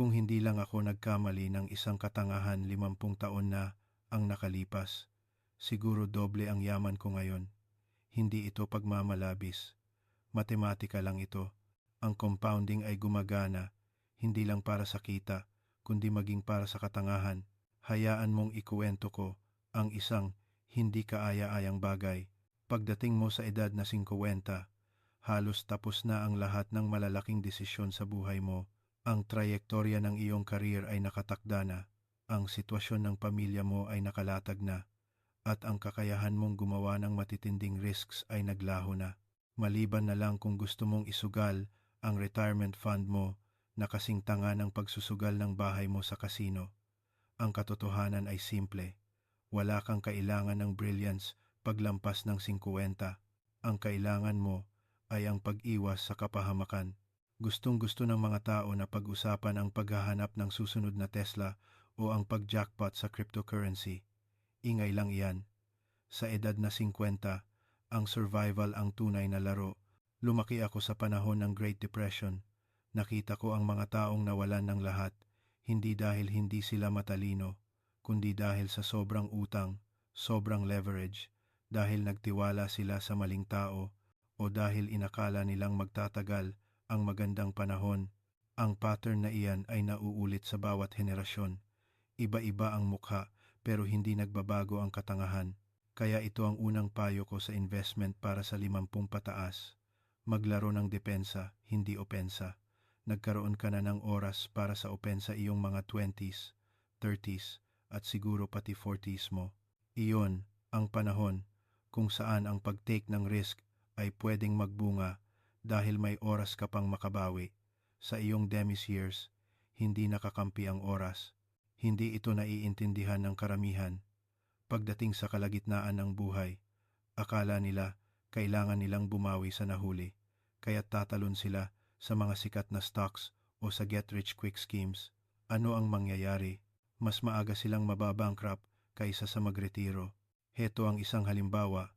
Kung hindi lang ako nagkamali ng isang katangahan 50 taon na ang nakalipas, siguro doble ang yaman ko ngayon. Hindi ito pagmamalabis. Matematika lang ito. Ang compounding ay gumagana, hindi lang para sa kita, kundi maging para sa katangahan. Hayaan mong ikuwento ko ang isang hindi kaaya-ayang bagay. Pagdating mo sa edad na 50, halos tapos na ang lahat ng malalaking desisyon sa buhay mo. Ang trayektorya ng iyong career ay nakatakda na, ang sitwasyon ng pamilya mo ay nakalatag na, at ang kakayahan mong gumawa ng matitinding risks ay naglaho na. Maliban na lang kung gusto mong isugal ang retirement fund mo na kasing tanga ng pagsusugal ng bahay mo sa kasino. Ang katotohanan ay simple. Wala kang kailangan ng brilliance paglampas ng 50. Ang kailangan mo ay ang pag-iwas sa kapahamakan. Gustong-gusto ng mga tao na pag-usapan ang paghahanap ng susunod na Tesla o ang pag-jackpot sa cryptocurrency. Ingay lang iyan. Sa edad na 50, ang survival ang tunay na laro. Lumaki ako sa panahon ng Great Depression. Nakita ko ang mga taong nawalan ng lahat, hindi dahil hindi sila matalino, kundi dahil sa sobrang utang, sobrang leverage, dahil nagtiwala sila sa maling tao, o dahil inakala nilang magtatagal ang magandang panahon. Ang pattern na iyan ay nauulit sa bawat henerasyon. Iba-iba ang mukha, pero hindi nagbabago ang katangahan. Kaya ito ang unang payo ko sa investment para sa 50 pataas. Maglaro ng depensa, hindi opensa. Nagkaroon ka na ng oras para sa opensa iyong mga 20s, 30s, at siguro pati 40s mo. Iyon ang panahon kung saan ang pag-take ng risk ay pwedeng magbunga dahil may oras ka pang makabawi. Sa iyong demis years, hindi nakakampi ang oras. Hindi ito naiintindihan ng karamihan. Pagdating sa kalagitnaan ng buhay, akala nila kailangan nilang bumawi sa nahuli, kaya't tatalon sila sa mga sikat na stocks o sa get-rich-quick schemes. Ano ang mangyayari? Mas maaga silang mababankrupt kaysa sa magretiro. Heto ang isang halimbawa.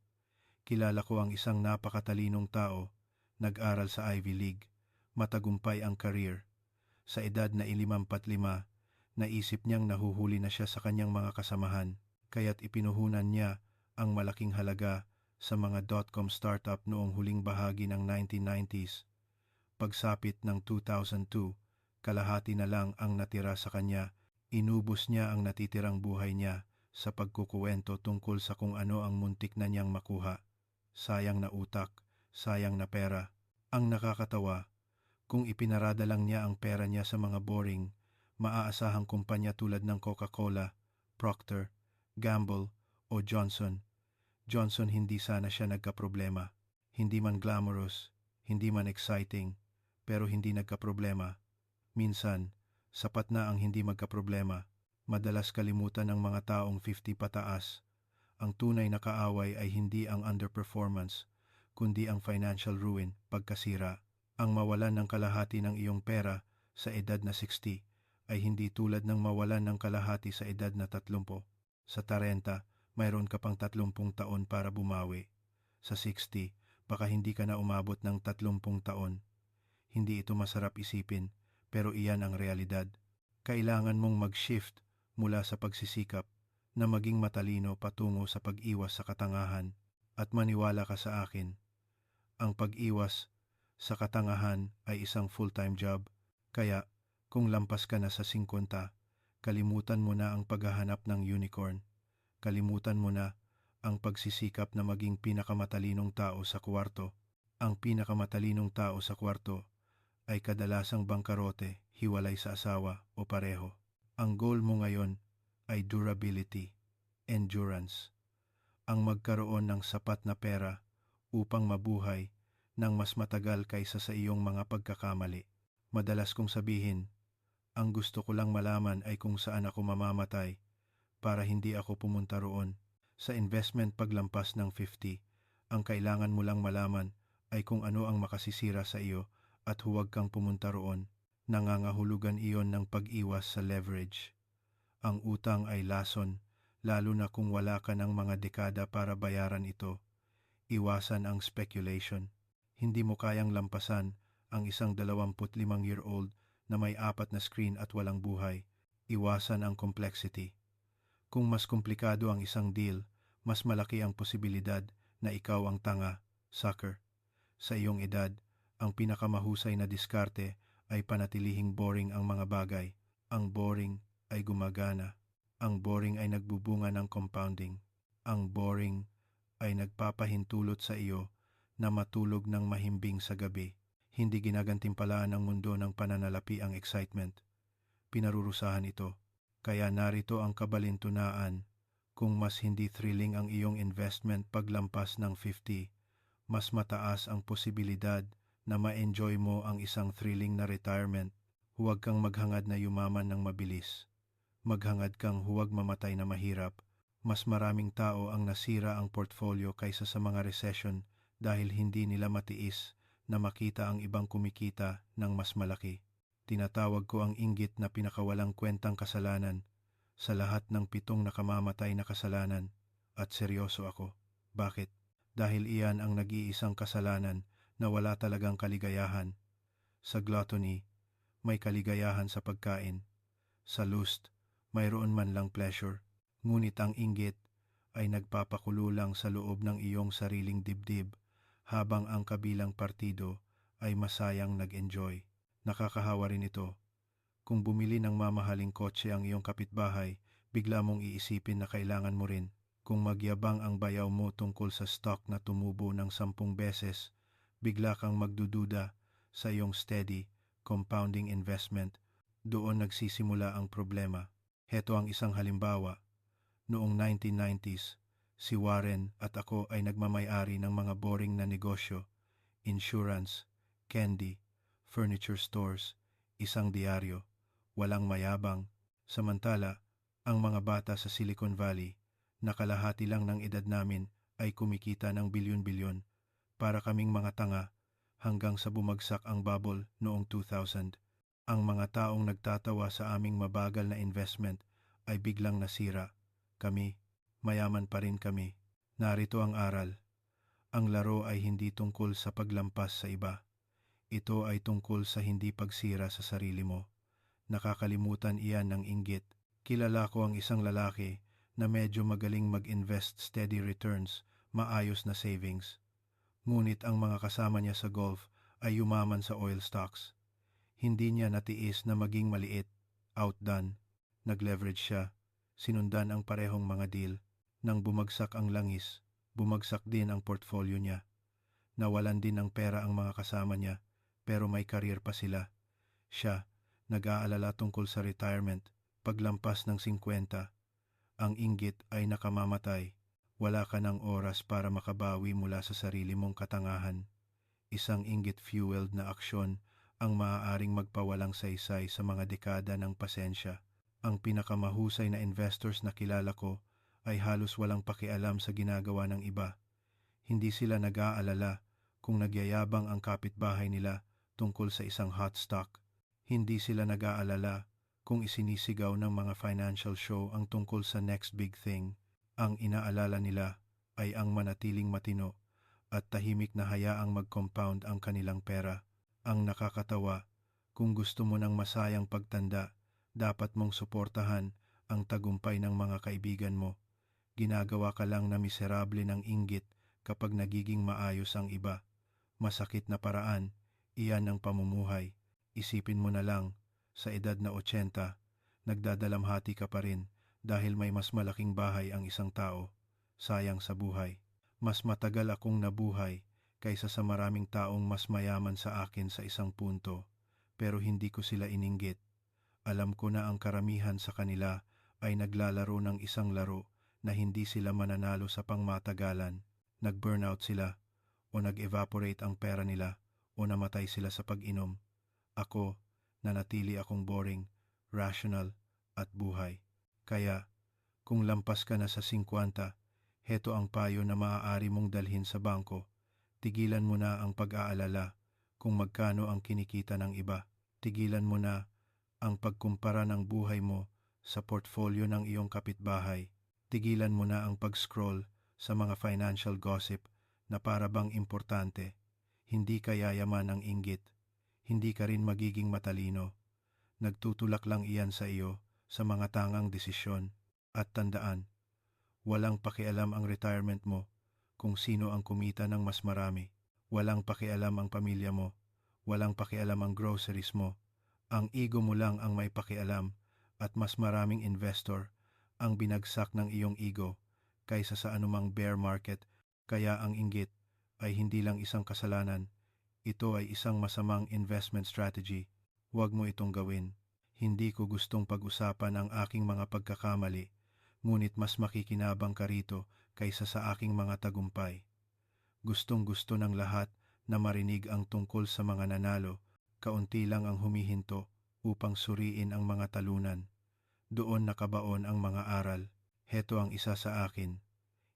Kilala ko ang isang napakatalinong tao, nag-aral sa Ivy League, matagumpay ang career. Sa edad na 55, naisip niyang nahuhuli na siya sa kanyang mga kasamahan, kaya't ipinuhunan niya ang malaking halaga sa mga dot-com startup noong huling bahagi ng 1990s. Pagsapit ng 2002, kalahati na lang ang natira sa kanya. Inubos niya ang natitirang buhay niya sa pagkukuwento tungkol sa kung ano ang muntik na niyang makuha. Sayang na utak, sayang na pera. Ang nakakatawa, kung ipinarada lang niya ang pera niya sa mga boring, maaasahang kumpanya tulad ng Coca-Cola, Procter, Gamble o Johnson hindi sana siya nagkaproblema. Hindi man glamorous, hindi man exciting, pero hindi nagkaproblema. Minsan, sapat na ang hindi magkaproblema. Madalas kalimutan ng mga taong 50 pataas. Ang tunay na kaaway ay hindi ang underperformance, kundi ang financial ruin, pagkasira. Ang mawalan ng kalahati ng iyong pera sa edad na 60 ay hindi tulad ng mawalan ng kalahati sa edad na 30. Sa 30, mayroon ka pang 30 taon para bumawi. Sa 60, baka hindi ka na umabot ng 30 taon. Hindi ito masarap isipin, pero iyan ang realidad. Kailangan mong mag-shift mula sa pagsisikap na maging matalino patungo sa pag-iwas sa katangahan, at maniwala ka sa akin. Ang pag-iwas sa katangahan ay isang full-time job, kaya kung lampas ka na sa 50, kalimutan mo na ang paghahanap ng unicorn. Kalimutan mo na ang pagsisikap na maging pinakamatalinong tao sa kwarto. Ang pinakamatalinong tao sa kwarto ay kadalasang bangkarote, hiwalay sa asawa o pareho. Ang goal mo ngayon ay durability, endurance. Ang magkaroon ng sapat na pera upang mabuhay ng mas matagal kaysa sa iyong mga pagkakamali. Madalas kong sabihin, ang gusto ko lang malaman ay kung saan ako mamamatay para hindi ako pumunta roon. Sa investment paglampas ng 50, ang kailangan mo lang malaman ay kung ano ang makasisira sa iyo at huwag kang pumunta roon. Nangangahulugan iyon ng pag-iwas sa leverage. Ang utang ay lason, lalo na kung wala ka ng mga dekada para bayaran ito. Iwasan ang speculation. Hindi mo kayang lampasan ang isang 25-year-old na may 4 na screen at walang buhay. Iwasan ang complexity. Kung mas komplikado ang isang deal, mas malaki ang posibilidad na ikaw ang tanga, sucker. Sa iyong edad, ang pinakamahusay na diskarte ay panatilihing boring ang mga bagay. Ang boring ay gumagana. Ang boring ay nagbubunga ng compounding. Ang boring ay nagpapahintulot sa iyo na matulog ng mahimbing sa gabi. Hindi ginagantimpalaan ng mundo ng pananalapi ang excitement. Pinarurusahan ito. Kaya narito ang kabalintunaan. Kung mas hindi thrilling ang iyong investment paglampas ng 50, mas mataas ang posibilidad na ma-enjoy mo ang isang thrilling na retirement. Huwag kang maghangad na yumaman ng mabilis. Maghangad kang huwag mamatay na mahirap. Mas maraming tao ang nasira ang portfolio kaysa sa mga recession dahil hindi nila matiis na makita ang ibang kumikita ng mas malaki. Tinatawag ko ang inggit na pinakawalang kwentang kasalanan sa lahat ng 7 nakamamatay na kasalanan. At seryoso ako. Bakit? Dahil iyan ang nag-iisang kasalanan na wala talagang kaligayahan. Sa gluttony, may kaligayahan sa pagkain. Sa lust, mayroon man lang pleasure. Ngunit ang inggit ay nagpapakulo lang sa loob ng iyong sariling dibdib habang ang kabilang partido ay masayang nag-enjoy. Nakakahawa rin ito. Kung bumili ng mamahaling kotse ang iyong kapitbahay, bigla mong iisipin na kailangan mo rin. Kung magyabang ang bayaw mo tungkol sa stock na tumubo ng 10 beses, bigla kang magdududa sa iyong steady, compounding investment. Doon nagsisimula ang problema. Heto ang isang halimbawa. Noong 1990s, si Warren at ako ay nagmamay-ari ng mga boring na negosyo, insurance, candy, furniture stores, isang diaryo, walang mayabang. Samantala, ang mga bata sa Silicon Valley, na kalahati lang ng edad namin, ay kumikita ng bilyon-bilyon. Para kaming mga tanga hanggang sa bumagsak ang bubble noong 2000. Ang mga taong nagtatawa sa aming mabagal na investment ay biglang nasira. Kami, mayaman pa rin kami. Narito ang aral. Ang laro ay hindi tungkol sa paglampas sa iba. Ito ay tungkol sa hindi pagsira sa sarili mo. Nakakalimutan iyan ng inggit. Kilala ko ang isang lalaki na medyo magaling mag-invest, steady returns, maayos na savings. Ngunit ang mga kasama niya sa golf ay yumaman sa oil stocks. Hindi niya natiis na maging maliit, outdone. Nag-leverage siya. Sinundan ang parehong mga deal. Nang bumagsak ang langis, bumagsak din ang portfolio niya. Nawalan din ng pera ang mga kasama niya, pero may career pa sila. Siya, nag-aalala tungkol sa retirement, paglampas ng 50. Ang inggit ay nakamamatay. Wala ka ng oras para makabawi mula sa sarili mong katangahan. Isang inggit-fueled na aksyon ang maaaring magpawalang saysay sa mga dekada ng pasensya. Ang pinakamahusay na investors na kilala ko ay halos walang pakialam sa ginagawa ng iba. Hindi sila nag-aalala kung nagyayabang ang kapitbahay nila tungkol sa isang hot stock. Hindi sila nag-aalala kung isinisigaw ng mga financial show ang tungkol sa next big thing. Ang inaalala nila ay ang manatiling matino at tahimik na hayaang mag-compound ang kanilang pera. Ang nakakatawa, kung gusto mo ng masayang pagtanda, dapat mong suportahan ang tagumpay ng mga kaibigan mo. Ginagawa ka lang na miserable ng inggit kapag nagiging maayos ang iba. Masakit na paraan, iyan ang pamumuhay. Isipin mo na lang, sa edad na 80, nagdadalamhati ka pa rin dahil may mas malaking bahay ang isang tao. Sayang sa buhay. Mas matagal akong nabuhay kaysa sa maraming taong mas mayaman sa akin sa isang punto, pero hindi ko sila ininggit. Alam ko na ang karamihan sa kanila ay naglalaro ng isang laro na hindi sila mananalo sa pangmatagalan. Nag-burnout sila, o nag-evaporate ang pera nila, o namatay sila sa pag-inom. Ako, nanatili akong boring, rational, at buhay. Kaya, kung lampas ka na sa 50, heto ang payo na maaari mong dalhin sa bangko. Tigilan mo na ang pag-aalala kung magkano ang kinikita ng iba. Tigilan mo na ang pagkumpara ng buhay mo sa portfolio ng iyong kapitbahay. Tigilan mo na ang pag-scroll sa mga financial gossip na para bang importante. Hindi ka yayaman ng inggit. Hindi ka rin magiging matalino. Nagtutulak lang iyan sa iyo sa mga tangang desisyon. At tandaan, walang pakialam ang retirement mo kung sino ang kumita ng mas marami. Walang pakialam ang pamilya mo. Walang pakialam ang groceries mo. Ang ego mo lang ang may pakialam at mas maraming investor ang binagsak ng iyong ego kaysa sa anumang bear market. Kaya ang inggit ay hindi lang isang kasalanan. Ito ay isang masamang investment strategy. Huwag mo itong gawin. Hindi ko gustong pag-usapan ang aking mga pagkakamali, ngunit mas makikinabang ka rito kaysa sa aking mga tagumpay. Gustong-gusto ng lahat na marinig ang tungkol sa mga nanalo, kaunti lang ang humihinto upang suriin ang mga talunan. Doon nakabaon ang mga aral. Heto ang isa sa akin.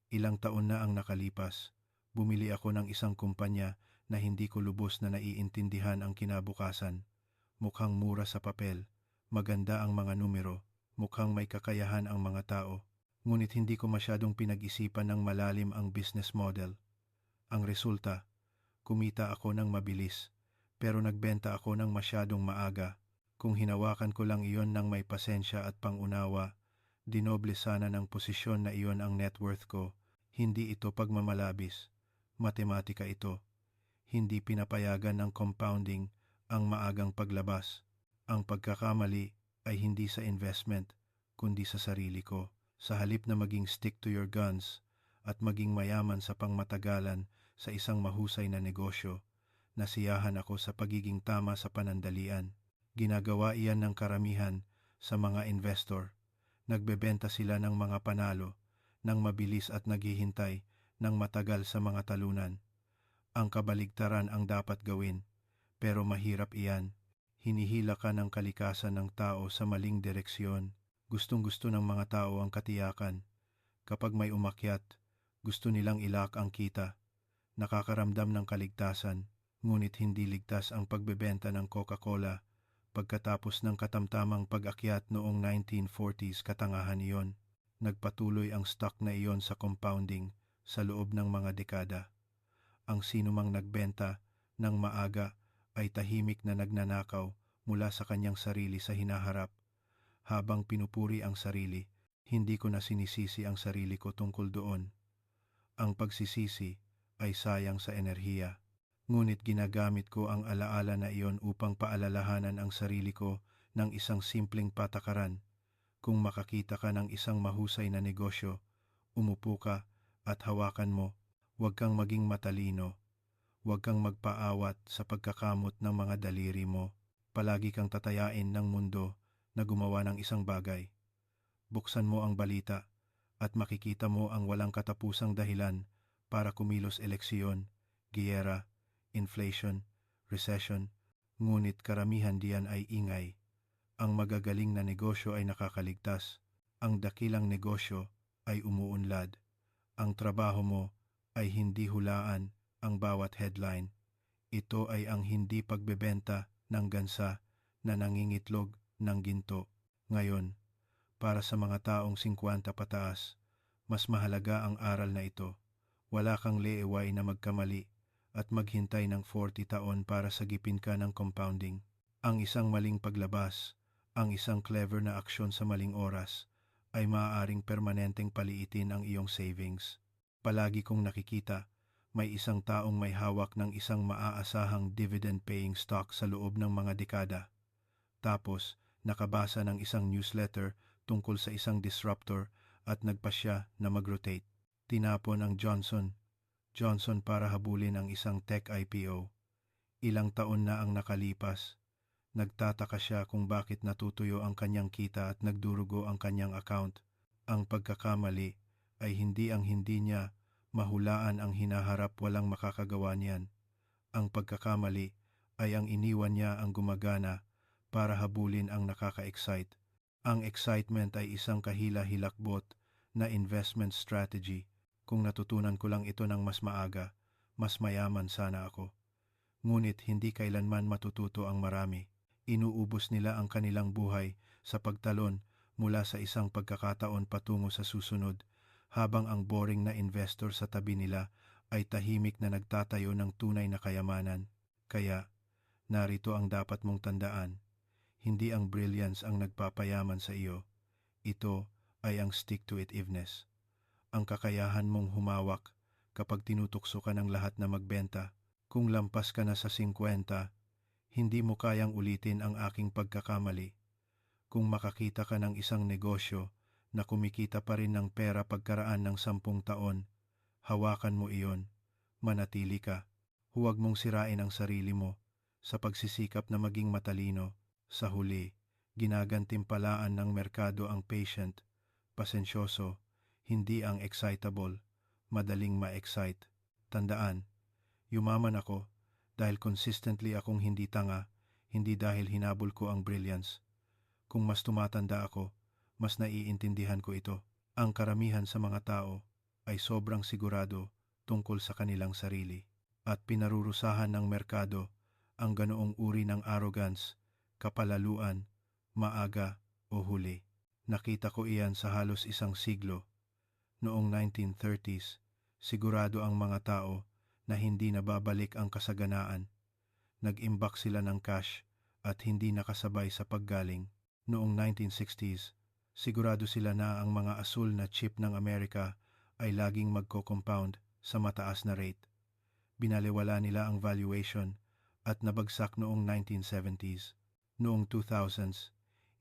Ilang taon na ang nakalipas. Bumili ako ng isang kumpanya na hindi ko lubos na naiintindihan ang kinabukasan. Mukhang mura sa papel, maganda ang mga numero, mukhang may kakayahan ang mga tao. Ngunit hindi ko masyadong pinag-isipan ng malalim ang business model. Ang resulta, kumita ako ng mabilis, pero nagbenta ako ng masyadong maaga. Kung hinawakan ko lang iyon ng may pasensya at pangunawa, dinoble sana ng posisyon na iyon ang net worth ko. Hindi ito pagmamalabis. Matematika ito. Hindi pinapayagan ng compounding ang maagang paglabas. Ang pagkakamali ay hindi sa investment, kundi sa sarili ko. Sa halip na maging stick to your guns at maging mayaman sa pangmatagalan sa isang mahusay na negosyo, nasiyahan ako sa pagiging tama sa panandalian. Ginagawa iyan ng karamihan sa mga investor. Nagbebenta sila ng mga panalo, ng mabilis at naghihintay ng matagal sa mga talunan. Ang kabaligtaran ang dapat gawin, pero mahirap iyan. Hinihila ka ng kalikasan ng tao sa maling direksyon. Gustong-gusto ng mga tao ang katiyakan. Kapag may umakyat, gusto nilang ilak ang kita. Nakakaramdam ng kaligtasan, ngunit hindi ligtas ang pagbebenta ng Coca-Cola. Pagkatapos ng katamtamang pag-akyat noong 1940s, katangahan iyon. Nagpatuloy ang stock na iyon sa compounding sa loob ng mga dekada. Ang sinumang nagbenta ng maaga ay tahimik na nagnanakaw mula sa kanyang sarili sa hinaharap. Habang pinupuri ang sarili, hindi ko na sinisisi ang sarili ko tungkol doon. Ang pagsisisi ay sayang sa enerhiya. Ngunit ginagamit ko ang alaala na iyon upang paalalahanan ang sarili ko ng isang simpleng patakaran. Kung makakita ka ng isang mahusay na negosyo, umupo ka at hawakan mo. Huwag kang maging matalino. Huwag kang magpaawat sa pagkakamot ng mga daliri mo. Palagi kang tatayain ng mundo na gumawa ng isang bagay. Buksan mo ang balita at makikita mo ang walang katapusang dahilan para kumilos: eleksyon, giyera, inflation, recession, ngunit karamihan diyan ay ingay. Ang magagaling na negosyo ay nakakaligtas. Ang dakilang negosyo ay umuunlad. Ang trabaho mo ay hindi hulaan ang bawat headline. Ito ay ang hindi pagbebenta ng gansa na nangingitlog ng ginto. Ngayon, para sa mga taong 50 pataas, mas mahalaga ang aral na ito. Wala kang leeway na magkamali at maghintay ng 40 taon para sagipin ka ng compounding. Ang isang maling paglabas, ang isang clever na aksyon sa maling oras, ay maaaring permanenteng paliitin ang iyong savings. Palagi kong nakikita, may isang taong may hawak ng isang maaasahang dividend-paying stock sa loob ng mga dekada. Tapos, nakabasa ng isang newsletter tungkol sa isang disruptor at nagpasya na mag-rotate. Tinapon ang Johnson para habulin ang isang tech IPO. Ilang taon na ang nakalipas. Nagtataka siya kung bakit natutuyo ang kanyang kita at nagdurugo ang kanyang account. Ang pagkakamali ay hindi ang hindi niya mahulaan ang hinaharap, walang makakagawa niyan. Ang pagkakamali ay ang iniwan niya ang gumagana para habulin ang nakaka-excite. Ang excitement ay isang kahila-hilakbot na investment strategy. Kung natutunan ko lang ito ng mas maaga, mas mayaman sana ako. Ngunit hindi kailanman matututo ang marami. Inuubos nila ang kanilang buhay sa pagtalon mula sa isang pagkakataon patungo sa susunod, habang ang boring na investor sa tabi nila ay tahimik na nagtatayo ng tunay na kayamanan. Kaya, narito ang dapat mong tandaan. Hindi ang brilliance ang nagpapayaman sa iyo. Ito ay ang stick-to-itiveness. Ang kakayahan mong humawak kapag tinutukso ka ng lahat na magbenta. Kung lampas ka na sa 50, hindi mo kayang ulitin ang aking pagkakamali. Kung makakita ka ng isang negosyo na kumikita pa rin ng pera pagkaraan ng 10 taon, hawakan mo iyon. Manatili ka. Huwag mong sirain ang sarili mo sa pagsisikap na maging matalino. Sa huli, ginagantimpalaan ng merkado ang patient, pasensyoso, hindi ang excitable, madaling ma-excite. Tandaan, yumaman ako dahil consistently akong hindi tanga, hindi dahil hinabol ko ang brilliance. Kung mas tumatanda ako, mas naiintindihan ko ito. Ang karamihan sa mga tao ay sobrang sigurado tungkol sa kanilang sarili at pinarurusahan ng merkado ang ganoong uri ng arrogance, kapalaluan, maaga o huli. Nakita ko iyan sa halos isang siglo. Noong 1930s, sigurado ang mga tao na hindi na babalik ang kasaganaan. Nag-imbak sila ng cash at hindi nakasabay sa paggaling. Noong 1960s, sigurado sila na ang mga asul na chip ng Amerika ay laging magko-compound sa mataas na rate. Binaliwala nila ang valuation at nabagsak noong 1970s. Noong 2000s,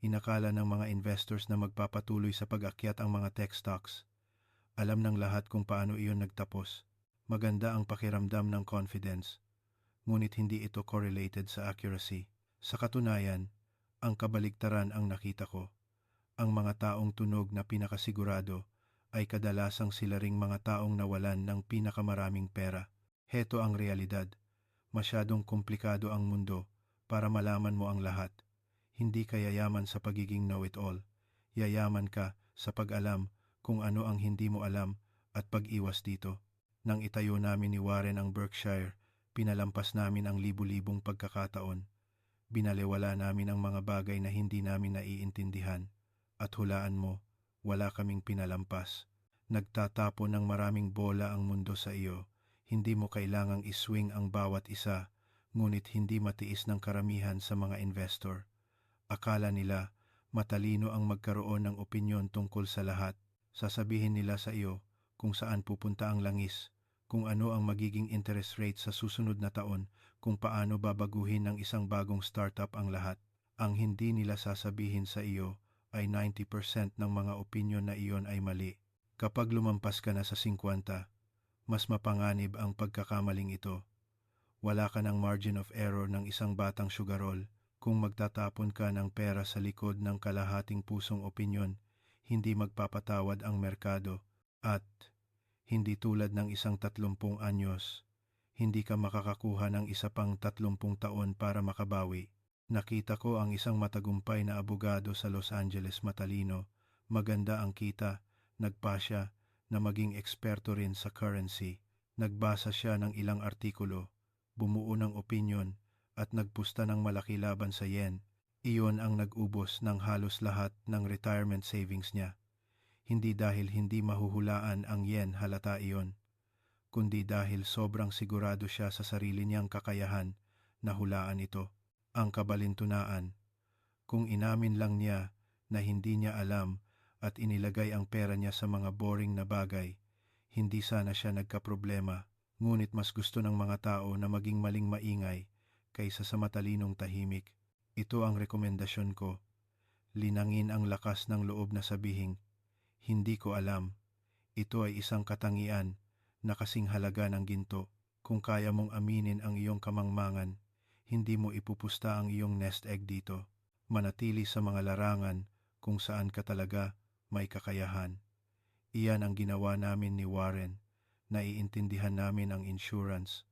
inakala ng mga investors na magpapatuloy sa pag-akyat ang mga tech stocks. Alam ng lahat kung paano iyon nagtapos. Maganda ang pakiramdam ng confidence, ngunit hindi ito correlated sa accuracy. Sa katunayan, ang kabaligtaran ang nakita ko. Ang mga taong tunog na pinakasigurado ay kadalasang sila ring mga taong nawalan ng pinakamaraming pera. Heto ang realidad. Masyadong komplikado ang mundo para malaman mo ang lahat. Hindi ka yayaman sa pagiging know-it-all. Yayaman ka sa pag-alam kung ano ang hindi mo alam at pag-iwas dito. Nang itayo namin ni Warren ang Berkshire, pinalampas namin ang libu-libong pagkakataon. Binaliwala namin ang mga bagay na hindi namin naiintindihan. At hulaan mo, wala kaming pinalampas. Nagtatapon ng maraming bola ang mundo sa iyo. Hindi mo kailangang iswing ang bawat isa, ngunit hindi matiis ng karamihan sa mga investor. Akala nila matalino ang magkaroon ng opinyon tungkol sa lahat. Sasabihin nila sa iyo kung saan pupunta ang langis, kung ano ang magiging interest rate sa susunod na taon, kung paano babaguhin ng isang bagong startup ang lahat. Ang hindi nila sasabihin sa iyo ay 90% ng mga opinyon na iyon ay mali. Kapag lumampas ka na sa 50, mas mapanganib ang pagkakamaling ito. Wala ka ng margin of error ng isang batang sugarol. Kung magtatapon ka ng pera sa likod ng kalahating pusong opinyon, hindi magpapatawad ang merkado. At hindi tulad ng isang 30 anyos, hindi ka makakakuha ng isa pang 30 taon para makabawi. Nakita ko ang isang matagumpay na abogado sa Los Angeles, matalino, maganda ang kita, nagpasya na maging eksperto rin sa currency. Nagbasa siya ng ilang artikulo, bumuo ng opinyon, at nagpusta ng malaki laban sa yen. Iyon ang nag-ubos ng halos lahat ng retirement savings niya. Hindi dahil hindi mahuhulaan ang yen, halata iyon, kundi dahil sobrang sigurado siya sa sarili niyang kakayahan na hulaan ito. Ang kabalintunaan, kung inamin lang niya na hindi niya alam at inilagay ang pera niya sa mga boring na bagay, hindi sana siya nagkaproblema. Ngunit mas gusto ng mga tao na maging maling maingay kaysa sa matalinong tahimik. Ito ang rekomendasyon ko. Linangin ang lakas ng loob na sabihing, hindi ko alam. Ito ay isang katangian na kasing halaga ng ginto. Kung kaya mong aminin ang iyong kamangmangan, hindi mo ipupusta ang iyong nest egg dito. Manatili sa mga larangan kung saan ka talaga may kakayahan. Iyan ang ginawa namin ni Warren. Naiintindihan namin ang insurance.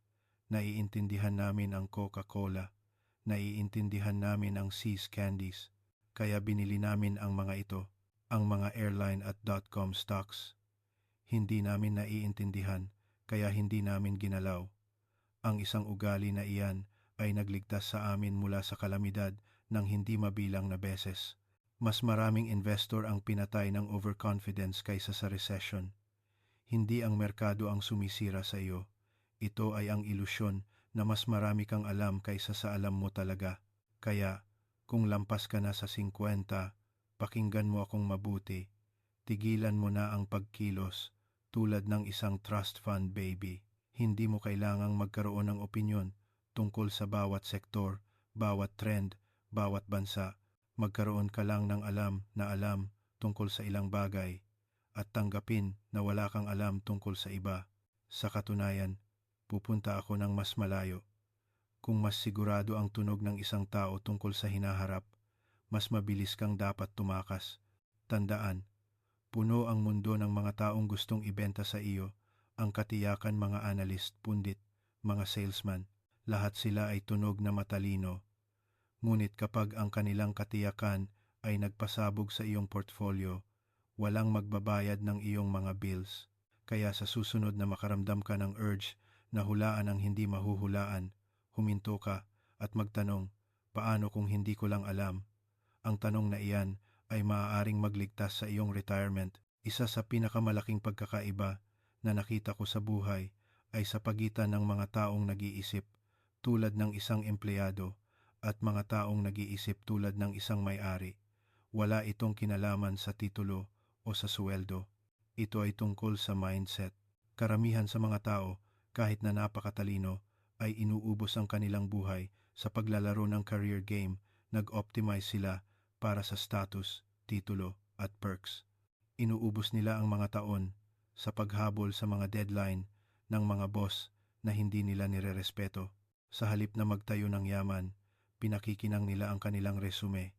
Naiintindihan namin ang Coca-Cola. Naiintindihan namin ang See's Candies. Kaya binili namin ang mga ito, ang mga airline at .com stocks. Hindi namin naiintindihan, kaya hindi namin ginalaw. Ang isang ugali na iyan ay nagligtas sa amin mula sa kalamidad ng hindi mabilang na beses. Mas maraming investor ang pinatay ng overconfidence kaysa sa recession. Hindi ang merkado ang sumisira sa iyo. Ito ay ang ilusyon na mas marami kang alam kaysa sa alam mo talaga. Kaya, Kung lampas ka na sa 50, pakinggan mo akong mabuti. Tigilan mo na ang pagkilos tulad ng isang trust fund baby. Hindi mo kailangang magkaroon ng opinyon tungkol sa bawat sektor, bawat trend, bawat bansa. Magkaroon ka lang ng alam na alam tungkol sa ilang bagay at tanggapin na wala kang alam tungkol sa iba. Sa katunayan, pupunta ako ng mas malayo. Kung mas sigurado ang tunog ng isang tao tungkol sa hinaharap, mas mabilis kang dapat tumakas. Tandaan, puno ang mundo ng mga taong gustong ibenta sa iyo, ang katiyakan mga analyst, pundit, mga salesman, lahat sila ay tunog na matalino. Ngunit kapag ang kanilang katiyakan ay nagpasabog sa iyong portfolio, walang magbabayad ng iyong mga bills. Kaya sa susunod na makaramdam ka ng urge na hulaan ang hindi mahuhulaan, huminto ka at magtanong, paano kung hindi ko lang alam? Ang tanong na iyan ay maaaring magligtas sa iyong retirement. Isa sa pinakamalaking pagkakaiba na nakita ko sa buhay ay sa pagitan ng mga taong nag-iisip tulad ng isang empleyado at mga taong nag-iisip tulad ng isang may-ari. Wala itong kinalaman sa titulo o sa sweldo. Ito ay tungkol sa mindset. Karamihan sa mga tao, kahit na napakatalino, ay inuubos ang kanilang buhay sa paglalaro ng career game. Nag-optimize sila para sa status, titulo, at perks. Inuubos nila ang mga taon sa paghabol sa mga deadline ng mga boss na hindi nila nirerespeto. Sa halip na magtayo ng yaman, pinakikinang nila ang kanilang resume.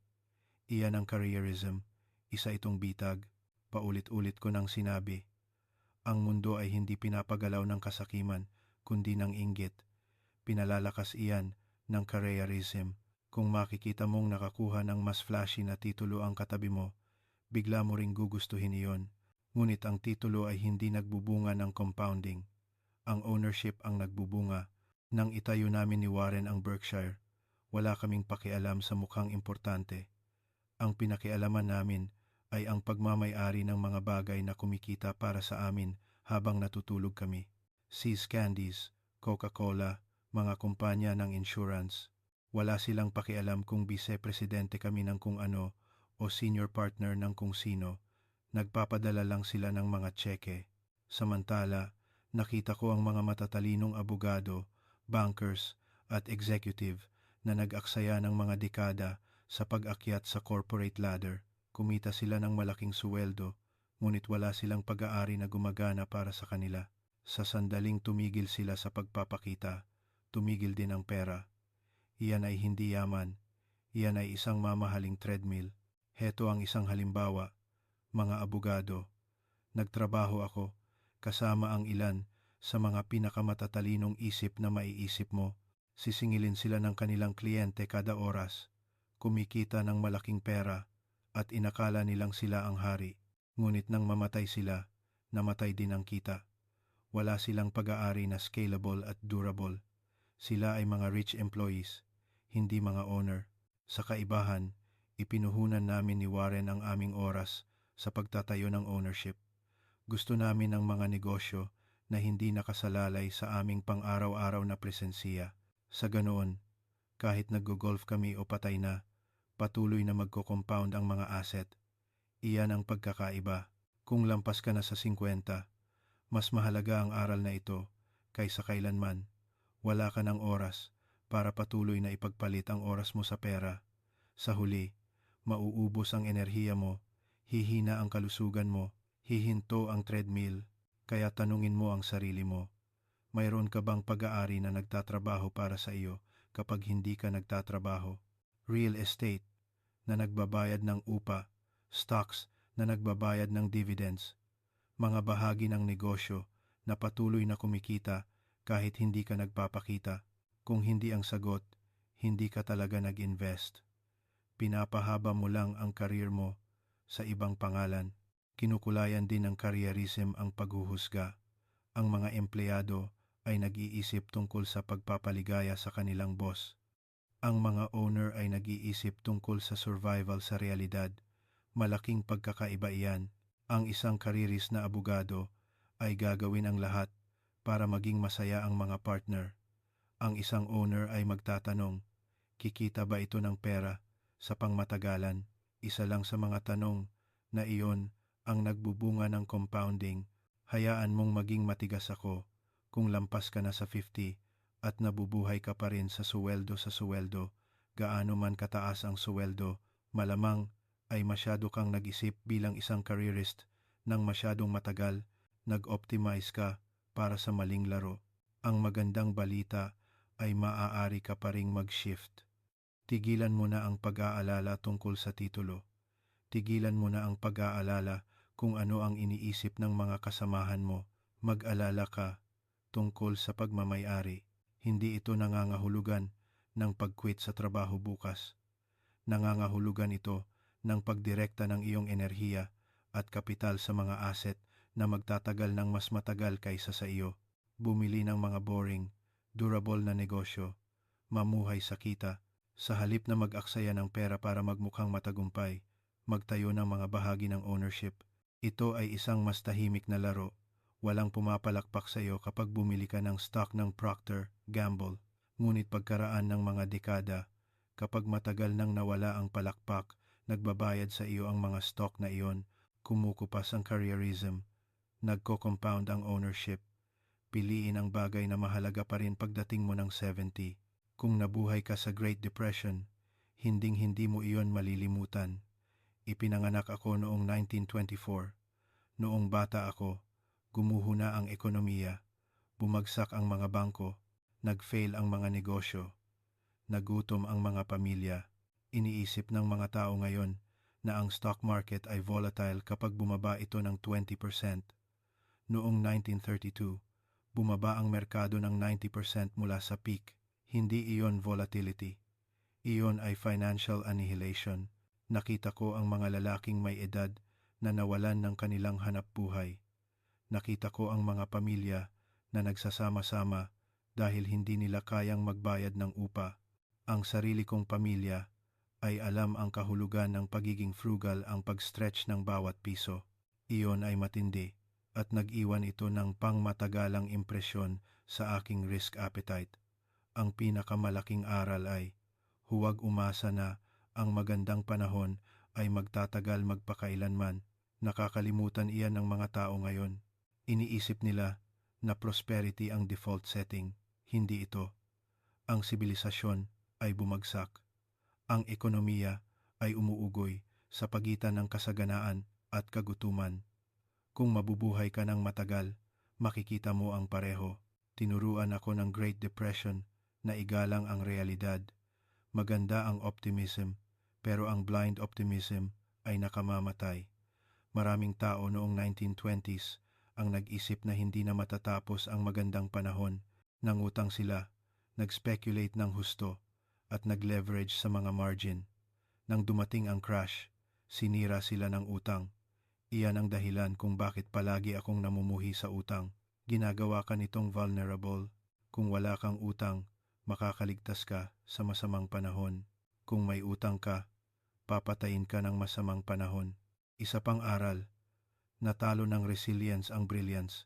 Iyan ang careerism. Isa itong bitag. Paulit-ulit ko nang sinabi. Ang mundo ay hindi pinapagalaw ng kasakiman, kundi ng inggit. Pinalalakas iyan ng careerism. Kung makikita mong nakakuha ng mas flashy na titulo ang katabi mo, bigla mo ring gugustuhin iyon. Ngunit ang titulo ay hindi nagbubunga ng compounding. Ang ownership ang nagbubunga. Nang itayo namin ni Warren ang Berkshire, wala kaming pakialam sa mukhang importante. Ang pinakialaman namin ay ang pagmamay-ari ng mga bagay na kumikita para sa amin habang natutulog kami. See's Candies, Coca-Cola, mga kumpanya ng insurance. Wala silang pakialam kung vice-presidente kami ng kung ano o senior partner ng kung sino. Nagpapadala lang sila ng mga tseke. Samantala, nakita ko ang mga matatalinong abogado, bankers at executive na nag-aksaya ng mga dekada sa pag-akyat sa corporate ladder. Kumita sila ng malaking suweldo, ngunit wala silang pag-aari na gumagana para sa kanila. Sa sandaling tumigil sila sa pagpapakita, tumigil din ang pera. Iyan ay hindi yaman. Iyan ay isang mamahaling treadmill. Heto ang isang halimbawa. Mga abogado, nagtrabaho ako kasama ang ilan sa mga pinakamatatalinong isip na maiisip mo. Sisingilin sila ng kanilang kliyente kada oras. Kumikita ng malaking pera at inakala nilang sila ang hari. Ngunit nang mamatay sila, namatay din ang kita. Wala silang pag-aari na scalable at durable. Sila ay mga rich employees, hindi mga owner. Sa kaibahan, ipinuhunan namin ni Warren ang aming oras sa pagtatayo ng ownership. Gusto namin ng mga negosyo na hindi nakasalalay sa aming pang-araw-araw na presensiya. Sa ganoon, kahit nag-golf kami o patay na, patuloy na magko-compound ang mga asset. Iyan ang pagkakaiba. Kung lampas ka na sa 50, mas mahalaga ang aral na ito kaysa kailanman. Wala ka ng oras para patuloy na ipagpalit ang oras mo sa pera. Sa huli, mauubos ang enerhiya mo, hihina ang kalusugan mo, hihinto ang treadmill. Kaya tanungin mo ang sarili mo, mayroon ka bang pag-aari na nagtatrabaho para sa iyo kapag hindi ka nagtatrabaho? Real estate na nagbabayad ng upa, stocks na nagbabayad ng dividends, mga bahagi ng negosyo na patuloy na kumikita kahit hindi ka nagpapakita. Kung hindi ang sagot, hindi ka talaga nag-invest. Pinapahaba mo lang ang career mo sa ibang pangalan. Kinukulayan din ng careerism ang paghuhusga. Ang mga empleyado ay nag-iisip tungkol sa pagpapaligaya sa kanilang boss. Ang mga owner ay nag-iisip tungkol sa survival sa realidad. Malaking pagkakaiba iyan. Ang isang karieris na abogado ay gagawin ang lahat para maging masaya ang mga partner. Ang isang owner ay magtatanong, kikita ba ito ng pera sa pangmatagalan. Isa lang sa mga tanong na iyon ang nagbubunga ng compounding. Hayaan mong maging matigas ako kung lampas ka na sa 50 at nabubuhay ka pa rin sa suweldo. Gaano man kataas ang suweldo, malamang ay masyado kang nag-isip bilang isang careerist nang masyadong matagal, nag-optimize ka para sa maling laro. Ang magandang balita ay maaari ka pa ring mag-shift. Tigilan mo na ang pag-aalala tungkol sa titulo. Tigilan mo na ang pag-aalala kung ano ang iniisip ng mga kasamahan mo. Mag-alala ka tungkol sa pagmamay-ari. Hindi ito nangangahulugan ng pag-quit sa trabaho bukas. Nangangahulugan ito ng pagdirekta ng iyong enerhiya at kapital sa mga asset na magtatagal ng mas matagal kaysa sa iyo. Bumili ng mga boring, durable na negosyo, mamuhay sa kita, sa halip na mag-aksaya ng pera para magmukhang matagumpay, magtayo ng mga bahagi ng ownership. Ito ay isang mas tahimik na laro. Walang pumapalakpak sa iyo kapag bumili ka ng stock ng Procter & Gamble. Ngunit pagkaraan ng mga dekada, kapag matagal nang nawala ang palakpak, nagbabayad sa iyo ang mga stock na iyon, kumukupas ang careerism, nagko-compound ang ownership. Piliin ang bagay na mahalaga pa rin pagdating mo ng 70. Kung nabuhay ka sa Great Depression, hinding-hindi mo iyon malilimutan. Ipinanganak ako noong 1924. Noong bata ako, gumuho na ang ekonomiya, bumagsak ang mga bangko, nag-fail ang mga negosyo, nagutom ang mga pamilya. Iniisip ng mga tao ngayon na ang stock market ay volatile kapag bumaba ito ng 20%. Noong 1932, bumaba ang merkado ng 90% mula sa peak. Hindi iyon volatility. Iyon ay financial annihilation. Nakita ko ang mga lalaking may edad na nawalan ng kanilang hanapbuhay. Nakita ko ang mga pamilya na nagsasama-sama dahil hindi nila kayang magbayad ng upa. Ang sarili kong pamilya ay alam ang kahulugan ng pagiging frugal, ang pag-stretch ng bawat piso. Iyon ay matindi at nag-iwan ito ng pangmatagalang impresyon sa aking risk appetite. Ang pinakamalaking aral ay, huwag umasa na ang magandang panahon ay magtatagal magpakailanman. Nakakalimutan iyan ng mga tao ngayon. Iniisip nila na prosperity ang default setting. Hindi ito. Ang sibilisasyon ay bumagsak. Ang ekonomiya ay umuugoy sa pagitan ng kasaganaan at kagutuman. Kung mabubuhay ka ng matagal, makikita mo ang pareho. Tinuruan ako ng Great Depression na igalang ang realidad. Maganda ang optimism, pero ang blind optimism ay nakamamatay. Maraming tao noong 1920s ang nag-isip na hindi na matatapos ang magandang panahon. Nangutang sila, nag-speculate ng husto, at nag-leverage sa mga margin. Nang dumating ang crash, sinira sila ng utang. Iyan ang dahilan kung bakit palagi akong namumuhi sa utang. Ginagawa ka nitong vulnerable. Kung wala kang utang, makakaligtas ka sa masamang panahon. Kung may utang ka, papatayin ka ng masamang panahon. Isa pang aral, natalo ng resilience ang brilliance.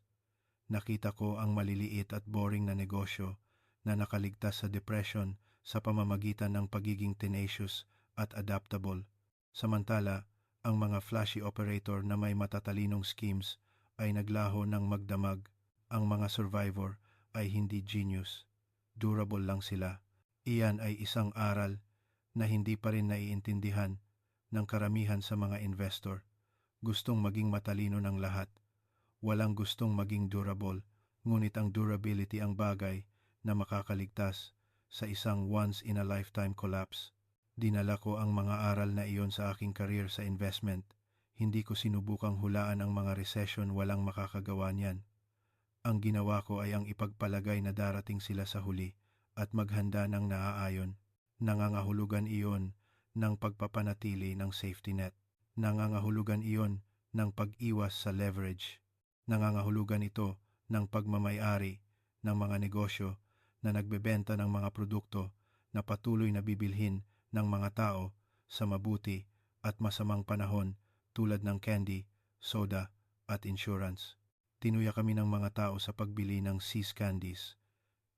Nakita ko ang maliliit at boring na negosyo na nakaligtas sa depression sa pamamagitan ng pagiging tenacious at adaptable. Samantala, ang mga flashy operator na may matatalinong schemes ay naglaho ng magdamag. Ang mga survivor ay hindi genius. Durable lang sila. Iyan ay isang aral na hindi pa rin naiintindihan ng karamihan sa mga investor. Gustong maging matalino ng lahat. Walang gustong maging durable, ngunit ang durability ang bagay na makakaligtas sa isang once-in-a-lifetime collapse. Dinala ko ang mga aral na iyon sa aking career sa investment. Hindi ko sinubukang hulaan ang mga recession, walang makakagawa niyan. Ang ginawa ko ay ang ipagpalagay na darating sila sa huli at maghanda ng naaayon. Nangangahulugan iyon ng pagpapanatili ng safety net. Nangangahulugan iyon ng pag-iwas sa leverage. Nangangahulugan ito ng pagmamay-ari ng mga negosyo na nagbebenta ng mga produkto na patuloy na bibilhin ng mga tao sa mabuti at masamang panahon tulad ng candy, soda at insurance. Tinuya kami ng mga tao sa pagbili ng See's Candies.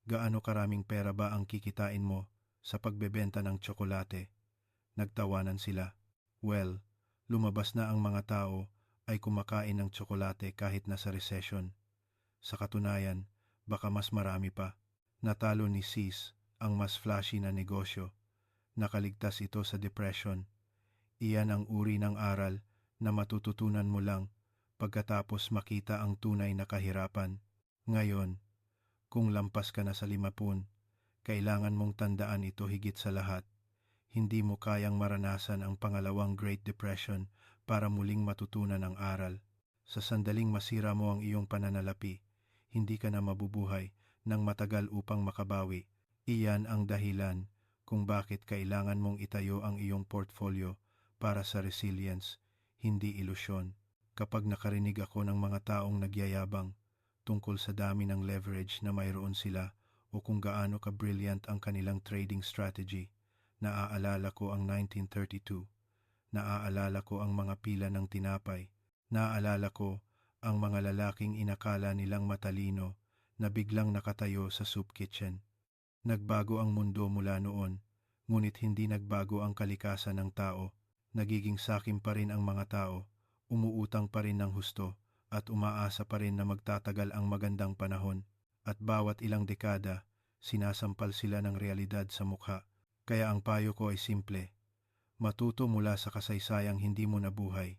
Gaano karaming pera ba ang kikitain mo sa pagbebenta ng tsokolate? Nagtawanan sila. Well, lumabas na ang mga tao ay kumakain ng tsokolate kahit nasa recession. Sa katunayan, baka mas marami pa. Natalo ni Sis ang mas flashy na negosyo. Nakaligtas ito sa depression. Iyan ang uri ng aral na matututunan mo lang pagkatapos makita ang tunay na kahirapan. Ngayon, kung lampas ka na sa 50, kailangan mong tandaan ito higit sa lahat. Hindi mo kayang maranasan ang pangalawang Great Depression para muling matutunan ang aral. Sa sandaling masira mo ang iyong pananalapi, hindi ka na mabubuhay ng matagal upang makabawi. Iyan ang dahilan kung bakit kailangan mong itayo ang iyong portfolio para sa resilience, hindi ilusyon. Kapag nakarinig ako ng mga taong nagyayabang tungkol sa dami ng leverage na mayroon sila o kung gaano ka-brilliant ang kanilang trading strategy, naaalala ko ang 1932, naaalala ko ang mga pila ng tinapay, naaalala ko ang mga lalaking inakala nilang matalino na biglang nakatayo sa soup kitchen. Nagbago ang mundo mula noon, ngunit hindi nagbago ang kalikasan ng tao. Nagiging sakim pa rin ang mga tao, umuutang pa rin ng husto, at umaasa pa rin na magtatagal ang magandang panahon. At bawat ilang dekada, sinasampal sila ng realidad sa mukha. Kaya ang payo ko ay simple. Matuto mula sa kasaysayang hindi mo nabuhay.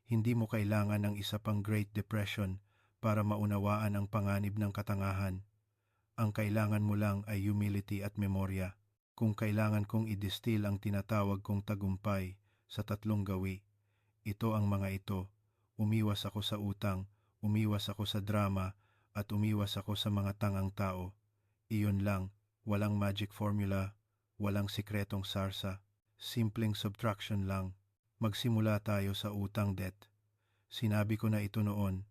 Hindi mo kailangan ng isa pang Great Depression para maunawaan ang panganib ng katangahan. Ang kailangan mo lang ay humility at memorya. Kung kailangan kong i-distill ang tinatawag kong tagumpay sa 3 gawi, ito ang mga ito. Umiwas ako sa utang, umiwas ako sa drama, at umiwas ako sa mga tangang tao. Iyon lang, walang magic formula, walang sikretong sarsa. Simpleng subtraction lang. Magsimula tayo sa utang debt. Sinabi ko na ito noon,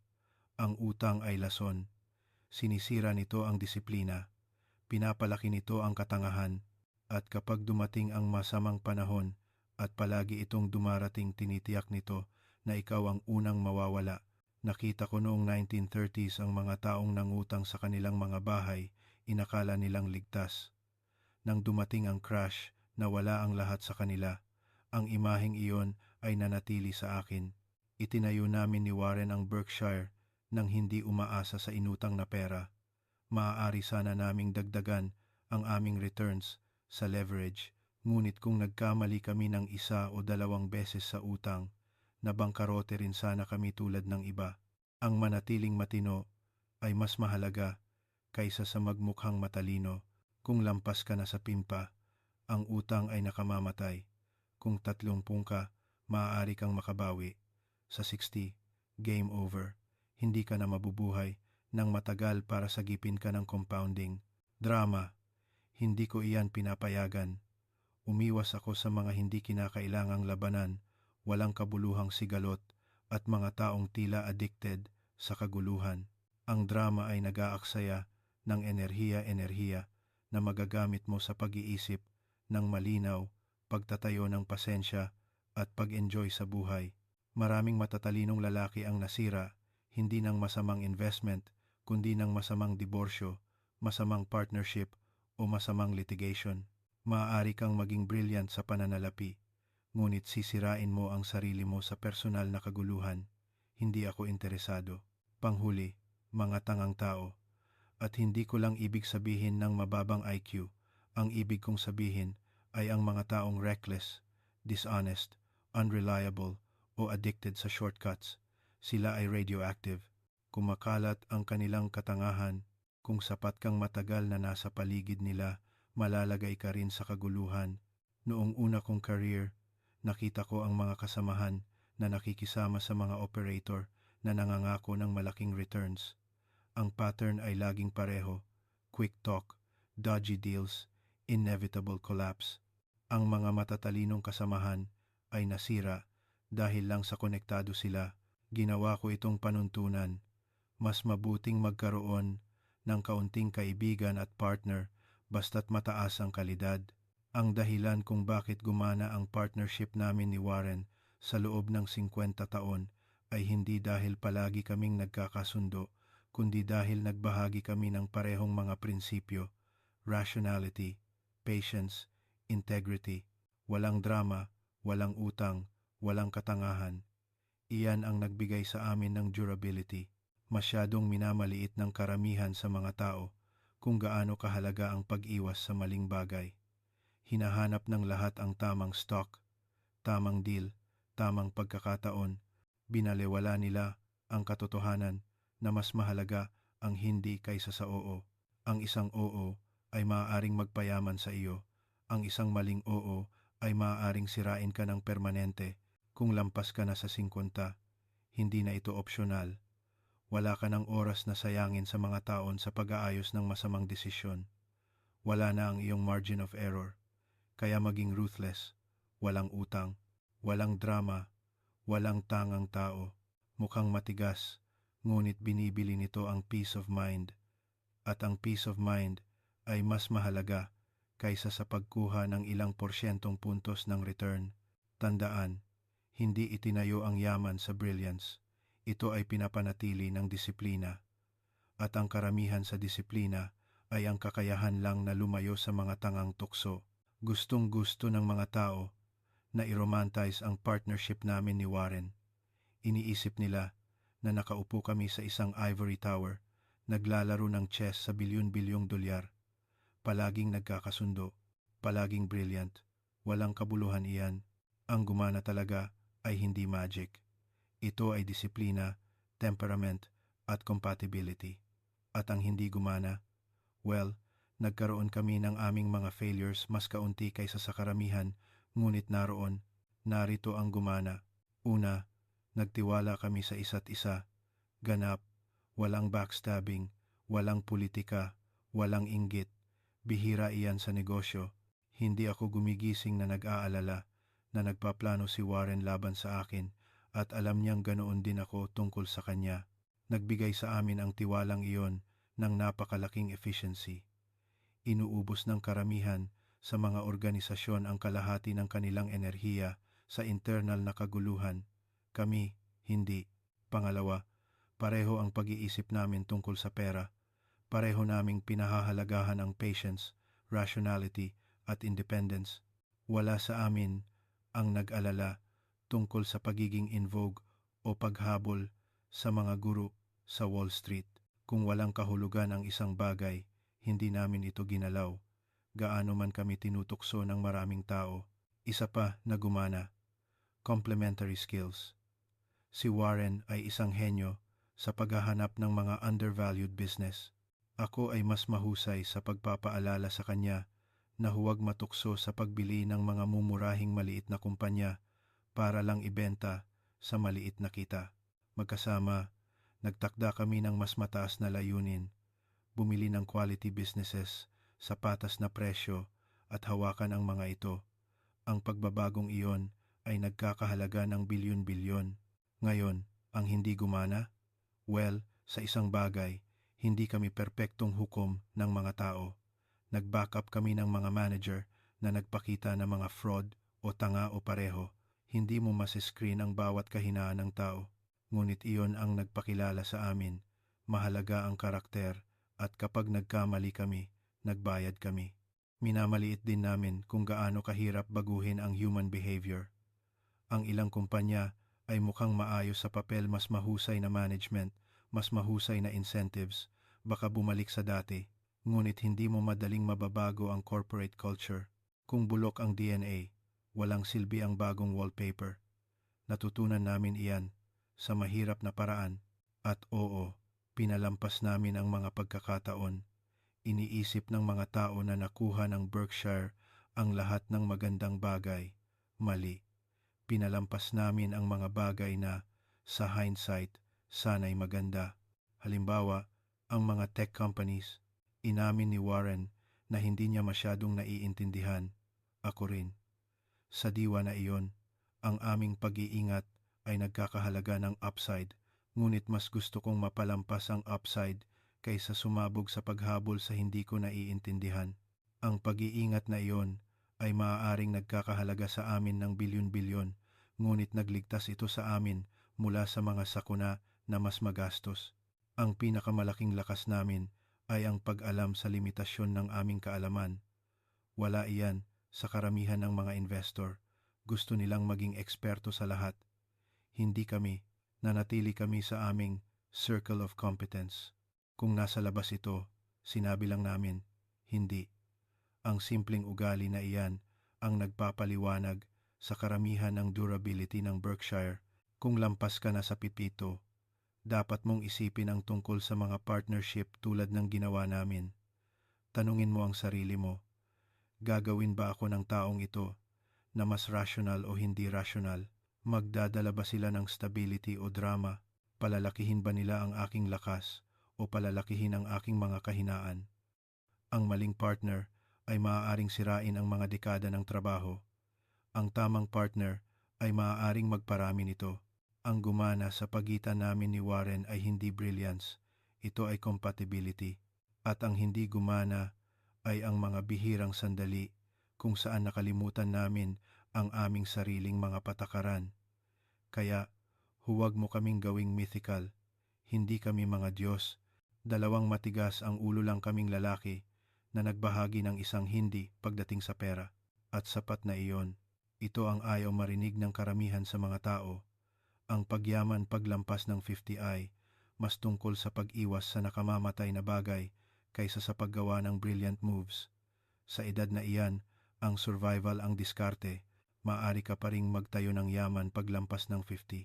ang utang ay lason. Sinisira nito ang disiplina. Pinapalaki nito ang katangahan. At kapag dumating ang masamang panahon at palagi itong dumarating, tinitiyak nito na ikaw ang unang mawawala. Nakita ko noong 1930s ang mga taong nangutang sa kanilang mga bahay, inakala nilang ligtas. Nang dumating ang crash, nawala ang lahat sa kanila. Ang imaheng iyon ay nanatili sa akin. Itinayo namin ni Warren ang Berkshire nang hindi umaasa sa inutang na pera. Maaari sana naming dagdagan ang aming returns sa leverage, ngunit kung nagkamali kami ng 1 o 2 beses sa utang, nabangkarote rin sana kami tulad ng iba. Ang manatiling matino ay mas mahalaga kaysa sa magmukhang matalino. Kung lampas ka na sa pimpa, ang utang ay nakamamatay. Kung 30 ka, maaari kang makabawi. Sa 60, game over. Hindi ka na mabubuhay ng matagal para sagipin ka ng compounding. Drama, hindi ko iyan pinapayagan. Umiwas ako sa mga hindi kinakailangang labanan, walang kabuluhang sigalot, at mga taong tila addicted sa kaguluhan. Ang drama ay nag-aaksaya ng enerhiya na magagamit mo sa pag-iisip ng malinaw, pagtatayo ng pasensya, at pag-enjoy sa buhay. Maraming matatalinong lalaki ang nasira, hindi ng masamang investment, kundi ng masamang diborsyo, masamang partnership, o masamang litigation. Maaari kang maging brilliant sa pananalapi, ngunit sisirain mo ang sarili mo sa personal na kaguluhan. Hindi ako interesado. Panghuli, mga tangang tao. At hindi ko lang ibig sabihin ng mababang IQ. Ang ibig kong sabihin ay ang mga taong reckless, dishonest, unreliable, o addicted sa shortcuts. Sila ay radioactive. Kumakalat ang kanilang katangahan. Kung sapat kang matagal na nasa paligid nila, malalagay ka rin sa kaguluhan. Noong una kong career, nakita ko ang mga kasamahan na nakikisama sa mga operator na nangangako ng malaking returns. Ang pattern ay laging pareho: quick talk, dodgy deals, inevitable collapse. Ang mga matatalinong kasamahan ay nasira dahil lang sa konektado sila. Ginawa ko itong panuntunan. Mas mabuting magkaroon ng kaunting kaibigan at partner basta't mataas ang kalidad. Ang dahilan kung bakit gumana ang partnership namin ni Warren sa loob ng 50 taon ay hindi dahil palagi kaming nagkakasundo, kundi dahil nagbahagi kami ng parehong mga prinsipyo: rationality, patience, integrity, Walang drama, walang utang, walang katangahan. Iyan ang nagbigay sa amin ng durability. Masyadong minamaliit ng karamihan sa mga tao kung gaano kahalaga ang pag-iwas sa maling bagay. Hinahanap ng lahat ang tamang stock, tamang deal, tamang pagkakataon. Binalewala nila ang katotohanan na mas mahalaga ang hindi kaysa sa oo. Ang isang oo ay maaaring magpayaman sa iyo. Ang isang maling oo ay maaaring sirain ka ng permanente kung lampas ka na sa 50. Hindi na ito opsyonal. Wala ka ng oras na sayangin sa mga taon sa pag-aayos ng masamang desisyon. Wala na ang iyong margin of error. Kaya maging ruthless, walang utang, walang drama, walang tangang tao. Mukhang matigas, ngunit binibili nito ang peace of mind. At ang peace of mind ay mas mahalaga kaysa sa pagkuha ng ilang porsyentong puntos ng return. Tandaan, hindi itinayo ang yaman sa brilliance. Ito ay pinapanatili ng disiplina. At ang karamihan sa disiplina ay ang kakayahan lang na lumayo sa mga tangang tukso. Gustong-gusto ng mga tao na i-romanticize ang partnership namin ni Warren. Iniisip nila na nakaupo kami sa isang ivory tower, naglalaro ng chess sa bilyon-bilyong dolyar. Palaging nagkakasundo, palaging brilliant, walang kabuluhan iyan. Ang gumana talaga ay hindi magic. Ito ay disiplina, temperament, at compatibility. At ang hindi gumana, well, nagkaroon kami ng aming mga failures mas kaunti kaysa sa karamihan, ngunit narito ang gumana. Una, nagtiwala kami sa isa't isa. Ganap, walang backstabbing, walang politika, walang inggit. Bihira iyan sa negosyo. Hindi ako gumigising na nag-aalala na nagpaplano si Warren laban sa akin at alam niyang ganoon din ako tungkol sa kanya. Nagbigay sa amin ang tiwalang iyon ng napakalaking efficiency. Inuubos ng karamihan sa mga organisasyon ang kalahati ng kanilang enerhiya sa internal na kaguluhan. Kami, hindi. Pangalawa, pareho ang pag-iisip namin tungkol sa pera. Pareho naming pinahahalagahan ang patience, rationality, at independence. Wala sa amin ang nag-alala tungkol sa pagiging in vogue o paghabol sa mga guru sa Wall Street. Kung walang kahulugan ang isang bagay, hindi namin ito ginalaw. Gaano man kami tinutukso ng maraming tao. Isa pa na gumana, complementary skills. Si Warren ay isang henyo sa paghahanap ng mga undervalued business. Ako ay mas mahusay sa pagpapaalala sa kanya na huwag matukso sa pagbili ng mga mumurahing maliit na kumpanya para lang ibenta sa maliit na kita. Magkasama, nagtakda kami ng mas mataas na layunin, bumili ng quality businesses sa patas na presyo at hawakan ang mga ito. Ang pagbabagong iyon ay nagkakahalaga ng bilyon-bilyon. Ngayon, ang hindi gumana? Well, sa isang bagay, hindi kami perpektong hukom ng mga tao. Nag-backup kami ng mga manager na nagpakita ng mga fraud o tanga o pareho. Hindi mo masiscreen ang bawat kahinaan ng tao. Ngunit iyon ang nagpakilala sa amin. Mahalaga ang karakter at kapag nagkamali kami, nagbayad kami. Minamaliit din namin kung gaano kahirap baguhin ang human behavior. Ang ilang kumpanya ay mukhang maayos sa papel, mas mahusay na management, mas mahusay na incentives, baka bumalik sa dati. Ngunit hindi mo madaling mababago ang corporate culture. Kung bulok ang DNA, walang silbi ang bagong wallpaper. Natutunan namin iyan sa mahirap na paraan. At oo, pinalampas namin ang mga pagkakataon. Iniisip ng mga tao na nakuha ng Berkshire ang lahat ng magandang bagay. Mali. Pinalampas namin ang mga bagay na, sa hindsight, sana'y maganda. Halimbawa, ang mga tech companies. Inamin ni Warren na hindi niya masyadong naiintindihan. Ako rin. Sa diwa na iyon, ang aming pag-iingat ay nagkakahalaga ng upside, ngunit mas gusto kong mapalampas ang upside kaysa sumabog sa paghabol sa hindi ko naiintindihan. Ang pag-iingat na iyon ay maaaring nagkakahalaga sa amin ng bilyon-bilyon, ngunit nagligtas ito sa amin mula sa mga sakuna na mas magastos. Ang pinakamalaking lakas namin ay ang pag-alam sa limitasyon ng aming kaalaman. Wala iyan Sa karamihan ng mga investor, gusto nilang maging eksperto sa lahat. Hindi kami, nanatili kami sa aming circle of competence. Kung nasa labas ito, sinabi lang namin, hindi. Ang simpleng ugali na iyan ang nagpapaliwanag sa karamihan ng durability ng Berkshire. Kung lampas ka na sa pipito, dapat mong isipin ang tungkol sa mga partnership tulad ng ginawa namin. Tanungin mo ang sarili mo, gagawin ba ako ng taong ito na mas rational o hindi rational? Magdadala ba sila ng stability o drama? Palalakihin ba nila ang aking lakas o palalakihin ang aking mga kahinaan? Ang maling partner ay maaaring sirain ang mga dekada ng trabaho. Ang tamang partner ay maaaring magparami nito. Ang gumana sa pagitan namin ni Warren ay hindi brilliance, ito ay compatibility. At ang hindi gumana ay ang mga bihirang sandali kung saan nakalimutan namin ang aming sariling mga patakaran. Kaya, huwag mo kaming gawing mythical. Hindi kami mga Diyos. Dalawang matigas ang ulo lang kaming lalaki na nagbahagi ng isang hindi pagdating sa pera. At sapat na iyon. Ito ang ayaw marinig ng karamihan sa mga tao. Ang pagyaman paglampas ng 50 ay mas tungkol sa pag-iwas sa nakamamatay na bagay kaysa sa paggawa ng brilliant moves. Sa edad na iyan, ang survival ang diskarte. Maaari ka pa ring magtayo ng yaman paglampas ng 50.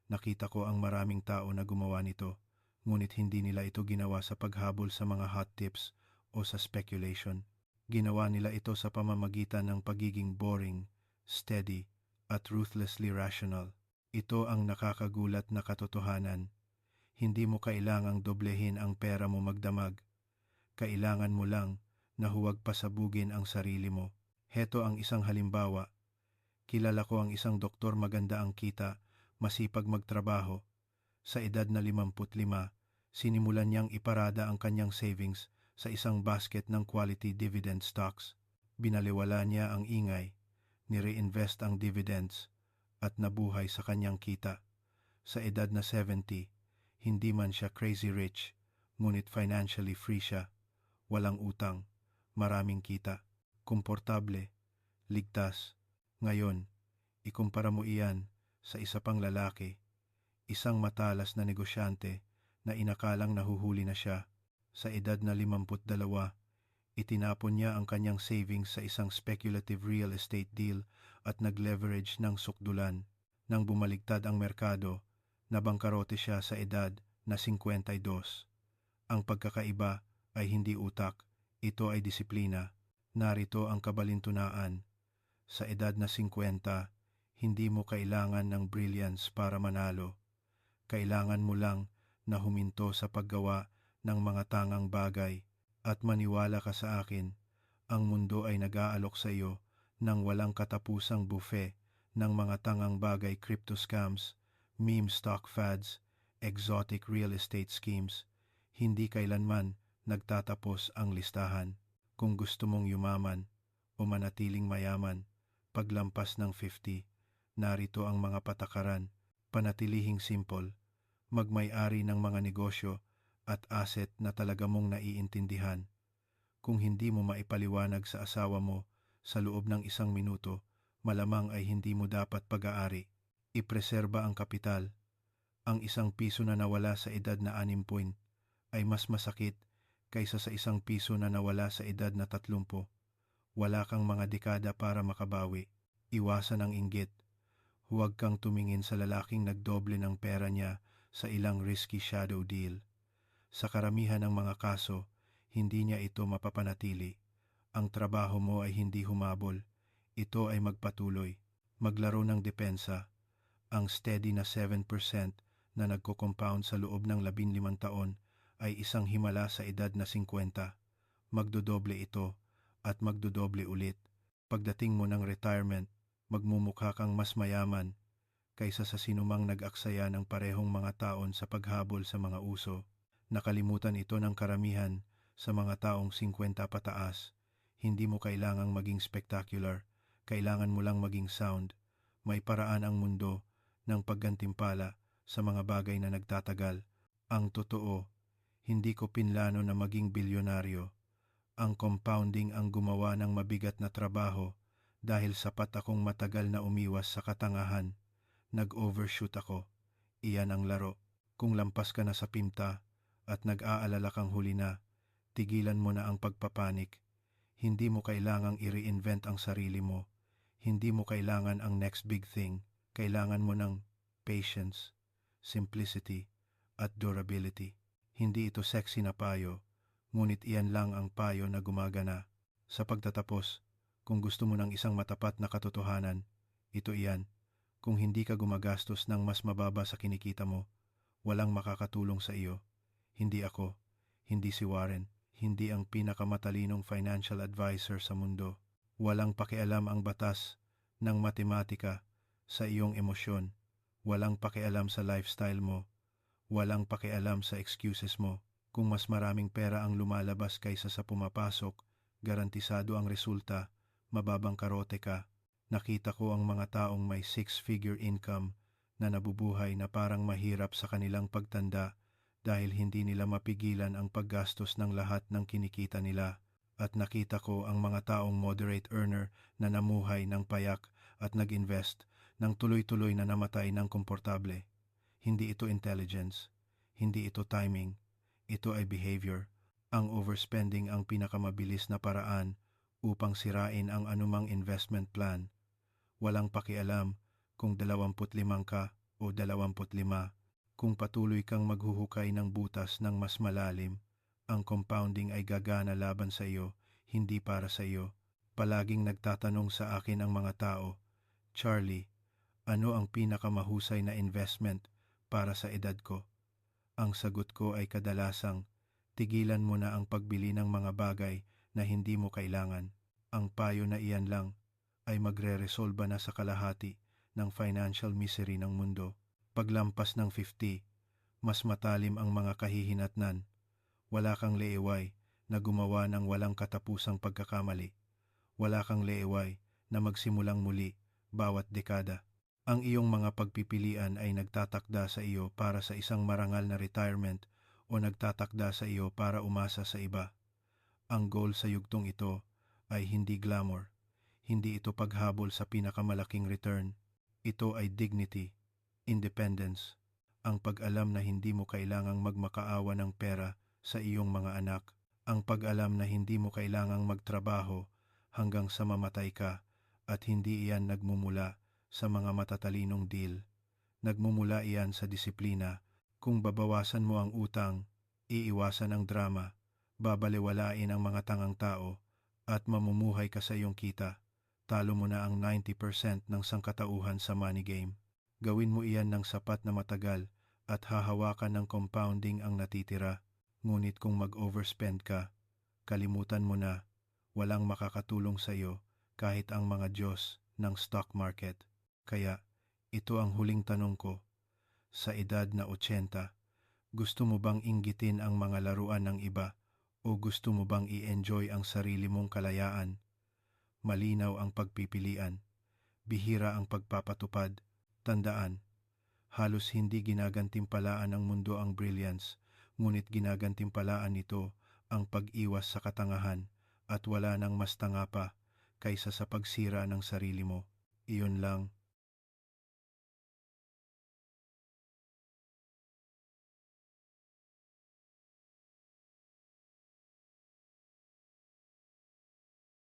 Nakita ko ang maraming tao na gumawa nito, ngunit hindi nila ito ginawa sa paghabol sa mga hot tips o sa speculation. Ginawa nila ito sa pamamagitan ng pagiging boring, steady, at ruthlessly rational. Ito ang nakakagulat na katotohanan. Hindi mo kailangang doblehin ang pera mo magdamag. Kailangan mo lang na huwag pasabugin ang sarili mo. Heto ang isang halimbawa. Kilala ko ang isang doktor maganda ang kita, masipag magtrabaho. Sa edad na 55, sinimulan niyang iparada ang kanyang savings sa isang basket ng quality dividend stocks. Binaliwala niya ang ingay, nire-invest ang dividends, at nabuhay sa kanyang kita. Sa edad na 70, hindi man siya crazy rich, ngunit financially free siya. Walang utang, maraming kita, komportable, ligtas. Ngayon, ikumpara mo iyan sa isa pang lalaki, isang matalas na negosyante na inakalang nahuhuli na siya. Sa edad na 52, itinapon niya ang kanyang savings sa isang speculative real estate deal at nag-leverage ng sukdulan. Nang bumaligtad ang merkado, nabangkarote siya sa edad na 52. Ang pagkakaiba ay hindi utak, ito ay disiplina. Narito ang kabalintunaan. Sa edad na 50, hindi mo kailangan ng brilliance para manalo. Kailangan mo lang na huminto sa paggawa ng mga tangang bagay at maniwala ka sa akin, ang mundo ay nag-aalok sa iyo ng walang katapusang buffet ng mga tangang bagay, crypto scams, meme stock fads, exotic real estate schemes. Hindi kailanman nagtatapos ang listahan. Kung gusto mong yumaman o manatiling mayaman, paglampas ng 50, narito ang mga patakaran. Panatilihing simple, magmay-ari ng mga negosyo at asset na talaga mong naiintindihan. Kung hindi mo maipaliwanag sa asawa mo sa loob ng 1 minuto, malamang ay hindi mo dapat pag-aari. Ipreserba ang kapital. Ang 1 piso na nawala sa edad na 60 ay mas masakit kaysa sa 1 piso na nawala sa edad na 30. Wala kang mga dekada para makabawi. Iwasan ang inggit. Huwag kang tumingin sa lalaking nagdoble ng pera niya sa ilang risky shadow deal. Sa karamihan ng mga kaso, hindi niya ito mapapanatili. Ang trabaho mo ay hindi humabol. Ito ay magpatuloy. Maglaro ng depensa. Ang steady na 7% na nagko-compound sa loob ng 15 taon ay isang himala sa edad na 50. Magdodoble ito at magdodoble ulit. Pagdating mo ng retirement, magmumukha kang mas mayaman kaysa sa sinumang nag-aksaya ng parehong mga taon sa paghabol sa mga uso. Nakalimutan ito ng karamihan sa mga taong 50 pataas. Hindi mo kailangang maging spectacular, kailangan mo lang maging sound. May paraan ang mundo ng paggantimpala sa mga bagay na nagtatagal. Ang totoo, hindi ko pinlano na maging bilyonaryo. Ang compounding ang gumawa ng mabigat na trabaho dahil sapat akong matagal na umiwas sa katangahan. Nag-overshoot ako. Iyan ang laro. Kung lampas ka na sa pinta at nag-aalala kang huli na, tigilan mo na ang pagpapanik. Hindi mo kailangang i-reinvent ang sarili mo. Hindi mo kailangan ang next big thing. Kailangan mo ng patience, simplicity, at durability. Hindi ito sexy na payo, ngunit iyan lang ang payo na gumagana. Sa pagtatapos, kung gusto mo ng isang matapat na katotohanan, ito iyan. Kung hindi ka gumagastos ng mas mababa sa kinikita mo, walang makakatulong sa iyo. Hindi ako, hindi si Warren, hindi ang pinakamatalinong financial advisor sa mundo. Walang pakialam ang batas ng matematika sa iyong emosyon. Walang pakialam sa lifestyle mo. Walang pakialam sa excuses mo. Kung mas maraming pera ang lumalabas kaysa sa pumapasok, garantisado ang resulta, mababang karote ka. Nakita ko ang mga taong may six-figure income na nabubuhay na parang mahirap sa kanilang pagtanda dahil hindi nila mapigilan ang paggastos ng lahat ng kinikita nila. At nakita ko ang mga taong moderate earner na namuhay ng payak at nag-invest ng tuloy-tuloy na namatay ng komportable. Hindi ito intelligence, hindi ito timing, ito ay behavior. Ang overspending ang pinakamabilis na paraan upang sirain ang anumang investment plan. Walang pakialam kung 25 ka o 25. Kung patuloy kang maghuhukay ng butas ng mas malalim, ang compounding ay gagana laban sa iyo, hindi para sa iyo. Palaging nagtatanong sa akin ang mga tao, Charlie, ano ang pinakamahusay na investment para sa edad ko? Ang sagot ko ay kadalasang, tigilan mo na ang pagbili ng mga bagay na hindi mo kailangan. Ang payo na iyan lang ay magre-resolba na sa kalahati ng financial misery ng mundo. Paglampas ng 50, mas matalim ang mga kahihinatnan. Wala kang leeway na gumawa ng walang katapusang pagkakamali. Wala kang leeway na magsimulang muli bawat dekada. Ang iyong mga pagpipilian ay nagtatakda sa iyo para sa isang marangal na retirement o nagtatakda sa iyo para umasa sa iba. Ang goal sa yugtong ito ay hindi glamour. Hindi ito paghabol sa pinakamalaking return. Ito ay dignity, independence, ang pag-alam na hindi mo kailangang magmakaawa ng pera sa iyong mga anak, ang pag-alam na hindi mo kailangang magtrabaho hanggang sa mamatay ka at hindi iyan nagmumula sa mga matatalinong deal. Nagmumula iyan sa disiplina. Kung babawasan mo ang utang, iiwasan ang drama, babaliwalain ang mga tangang tao, at mamumuhay ka sa iyong kita, talo mo na ang 90% ng sangkatauhan sa money game. Gawin mo iyan ng sapat na matagal at hahawakan ng compounding ang natitira. Ngunit kung mag-overspend ka, kalimutan mo na, walang makakatulong sa iyo kahit ang mga Diyos ng stock market. Kaya, ito ang huling tanong ko. Sa edad na 80, gusto mo bang inggitin ang mga laruan ng iba o gusto mo bang i-enjoy ang sarili mong kalayaan? Malinaw ang pagpipilian. Bihira ang pagpapatupad. Tandaan, halos hindi ginagantimpalaan ng mundo ang brilliance, ngunit ginagantimpalaan nito ang pag-iwas sa katangahan at wala nang mas tanga pa kaysa sa pagsira ng sarili mo. Iyon lang.